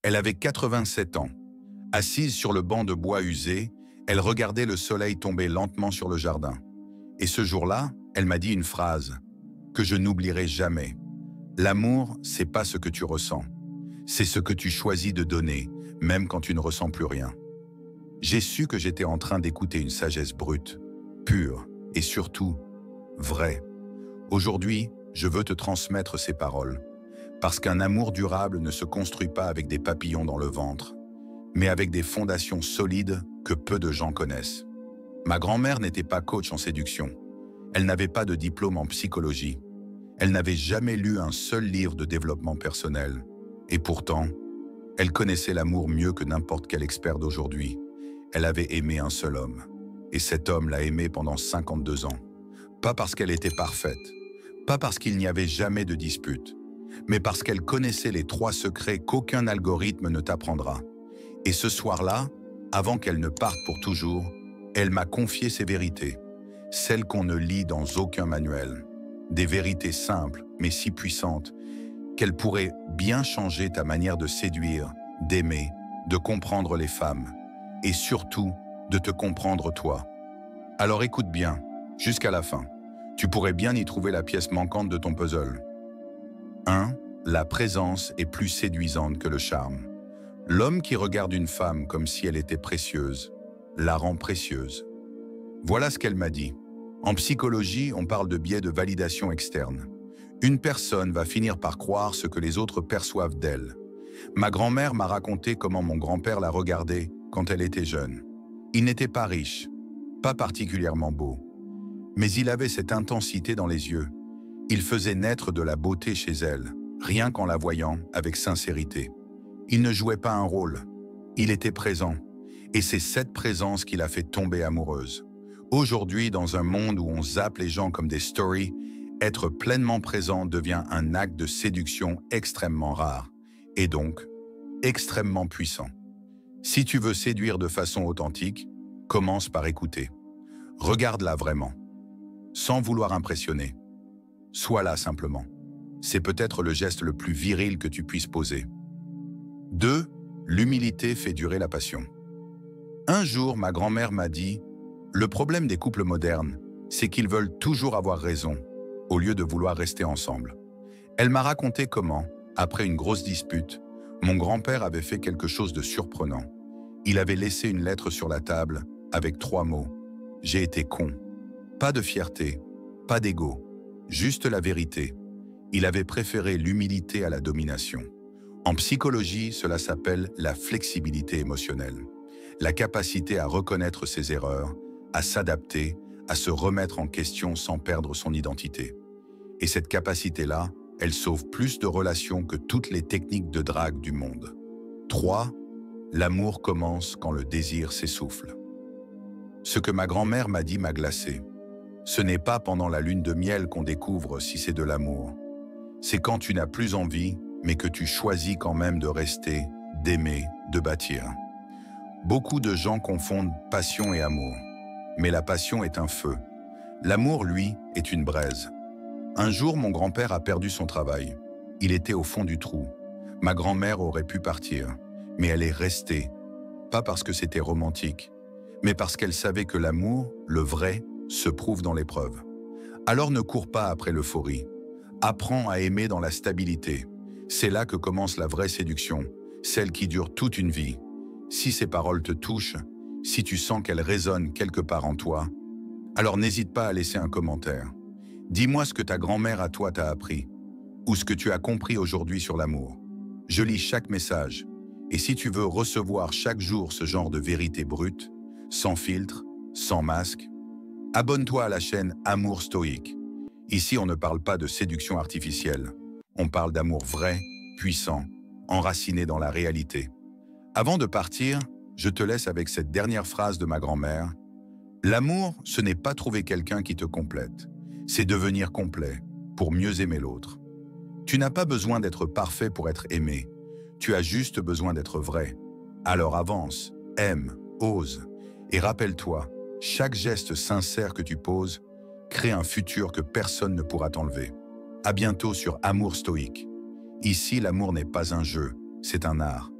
Elle avait 87 ans. Assise sur le banc de bois usé, elle regardait le soleil tomber lentement sur le jardin. Et ce jour-là, elle m'a dit une phrase que je n'oublierai jamais. L'amour, c'est pas ce que tu ressens. C'est ce que tu choisis de donner, même quand tu ne ressens plus rien. J'ai su que j'étais en train d'écouter une sagesse brute, pure et surtout vraie. Aujourd'hui, je veux te transmettre ces paroles. Parce qu'un amour durable ne se construit pas avec des papillons dans le ventre, mais avec des fondations solides que peu de gens connaissent. Ma grand-mère n'était pas coach en séduction. Elle n'avait pas de diplôme en psychologie. Elle n'avait jamais lu un seul livre de développement personnel. Et pourtant, elle connaissait l'amour mieux que n'importe quel expert d'aujourd'hui. Elle avait aimé un seul homme. Et cet homme l'a aimée pendant 52 ans. Pas parce qu'elle était parfaite, pas parce qu'il n'y avait jamais de dispute, mais parce qu'elle connaissait les 3 secrets qu'aucun algorithme ne t'apprendra. Et ce soir-là, avant qu'elle ne parte pour toujours, elle m'a confié ses vérités, celles qu'on ne lit dans aucun manuel. Des vérités simples, mais si puissantes, qu'elles pourraient bien changer ta manière de séduire, d'aimer, de comprendre les femmes, et surtout de te comprendre toi. Alors écoute bien, jusqu'à la fin. Tu pourrais bien y trouver la pièce manquante de ton puzzle. 1. La présence est plus séduisante que le charme. L'homme qui regarde une femme comme si elle était précieuse, la rend précieuse. Voilà ce qu'elle m'a dit. En psychologie, on parle de biais de validation externe. Une personne va finir par croire ce que les autres perçoivent d'elle. Ma grand-mère m'a raconté comment mon grand-père la regardait quand elle était jeune. Il n'était pas riche, pas particulièrement beau, mais il avait cette intensité dans les yeux. Il faisait naître de la beauté chez elle, rien qu'en la voyant avec sincérité. Il ne jouait pas un rôle, il était présent. Et c'est cette présence qui l'a fait tomber amoureuse. Aujourd'hui, dans un monde où on zappe les gens comme des stories, être pleinement présent devient un acte de séduction extrêmement rare, et donc extrêmement puissant. Si tu veux séduire de façon authentique, commence par écouter. Regarde-la vraiment, sans vouloir impressionner. Sois là simplement. C'est peut-être le geste le plus viril que tu puisses poser. 2. L'humilité fait durer la passion. Un jour, ma grand-mère m'a dit « Le problème des couples modernes, c'est qu'ils veulent toujours avoir raison, au lieu de vouloir rester ensemble. » Elle m'a raconté comment, après une grosse dispute, mon grand-père avait fait quelque chose de surprenant. Il avait laissé une lettre sur la table avec 3 mots. « J'ai été con ». Pas de fierté, pas d'ego, juste la vérité. Il avait préféré l'humilité à la domination. En psychologie, cela s'appelle la flexibilité émotionnelle. La capacité à reconnaître ses erreurs, à s'adapter, à se remettre en question sans perdre son identité. Et cette capacité-là, elle sauve plus de relations que toutes les techniques de drague du monde. 3. L'amour commence quand le désir s'essouffle. Ce que ma grand-mère m'a dit m'a glacé. Ce n'est pas pendant la lune de miel qu'on découvre si c'est de l'amour. C'est quand tu n'as plus envie, mais que tu choisis quand même de rester, d'aimer, de bâtir. Beaucoup de gens confondent passion et amour. Mais la passion est un feu. L'amour, lui, est une braise. Un jour, mon grand-père a perdu son travail. Il était au fond du trou. Ma grand-mère aurait pu partir, mais elle est restée. Pas parce que c'était romantique, mais parce qu'elle savait que l'amour, le vrai, se prouve dans l'épreuve. Alors ne cours pas après l'euphorie. Apprends à aimer dans la stabilité. C'est là que commence la vraie séduction, celle qui dure toute une vie. Si ces paroles te touchent, si tu sens qu'elles résonnent quelque part en toi, alors n'hésite pas à laisser un commentaire. Dis-moi ce que ta grand-mère à toi t'a appris, ou ce que tu as compris aujourd'hui sur l'amour. Je lis chaque message, et si tu veux recevoir chaque jour ce genre de vérité brute, sans filtre, sans masque, abonne-toi à la chaîne Amour Stoïque. Ici, on ne parle pas de séduction artificielle. On parle d'amour vrai, puissant, enraciné dans la réalité. Avant de partir, je te laisse avec cette dernière phrase de ma grand-mère. L'amour, ce n'est pas trouver quelqu'un qui te complète. C'est devenir complet, pour mieux aimer l'autre. Tu n'as pas besoin d'être parfait pour être aimé. Tu as juste besoin d'être vrai. Alors avance, aime, ose. Et rappelle-toi, chaque geste sincère que tu poses crée un futur que personne ne pourra t'enlever. À bientôt sur Amour Stoïque. Ici, l'amour n'est pas un jeu, c'est un art.